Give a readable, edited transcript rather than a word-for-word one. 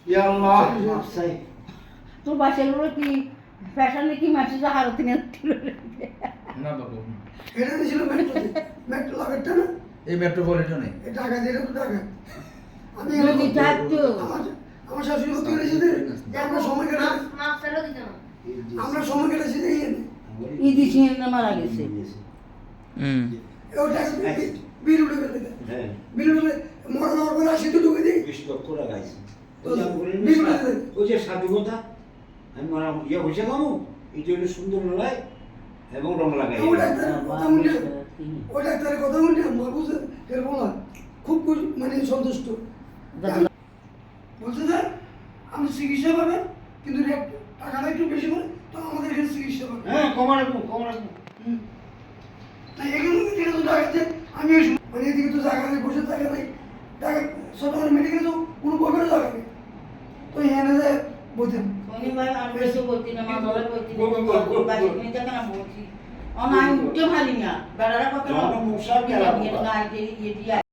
ইয়া আল্লাহ মাপসাই তো বাসের লোক কি ফ্যাশনে কি মাসে যা হারত নিয়ে না বাবু এটা ছিল মেট্রো লাগারটা না এই মেট্রোপলিটনে এই টাকা দিয়ে তো টাকা আমি যদি থাকতো আমার শাশুড়ি ভর্তি করেছি যে আমরা সময় কেটে আমরা সময় কেটেছি যে ইদি সিং মারা গেছে ওটা বিল উঠে গেলে হ্যাঁ বিল উঠে মরা যাওয়ার পরে আসি তো ঢুকে দিই 20 লক্ষ টাকা আছে তো বিল উঠে দেয় ওই যে স্বাধীনতা আমি মনে ইয়ে হয়েছে কামু এটা হলো সুন্দর নয় এবং রং লাগাই ওই ডাক্তারের কথা শুনলে ওই ডাক্তারের কথা শুনলে আমার বুঝে এরকম না খুব মানে সন্তুষ্ট বলছে যে আপনি চিকিৎসা পাবেন কিন্তু টাকাটা একটু বেশি করে তো আমাদের এখানে চিকিৎসা পাবেন হ্যাঁ কমা রাখবো তাই এখানে থেকে তো টাকাতে আমি মানে এদিকে তো জায়গা নেই বসে জায়গা নেই টাকা সরকারি মেডিকেলে তো কোনো প্রকারের জায়গা নেই তো এখানে যে বলতেন শনিবার আমি বেশি বলছি না মা ধরে বলছি বাসে কিনে যাকে না বলছি আমি উঠতে পারি না বেড়ারা কত জনমুষা না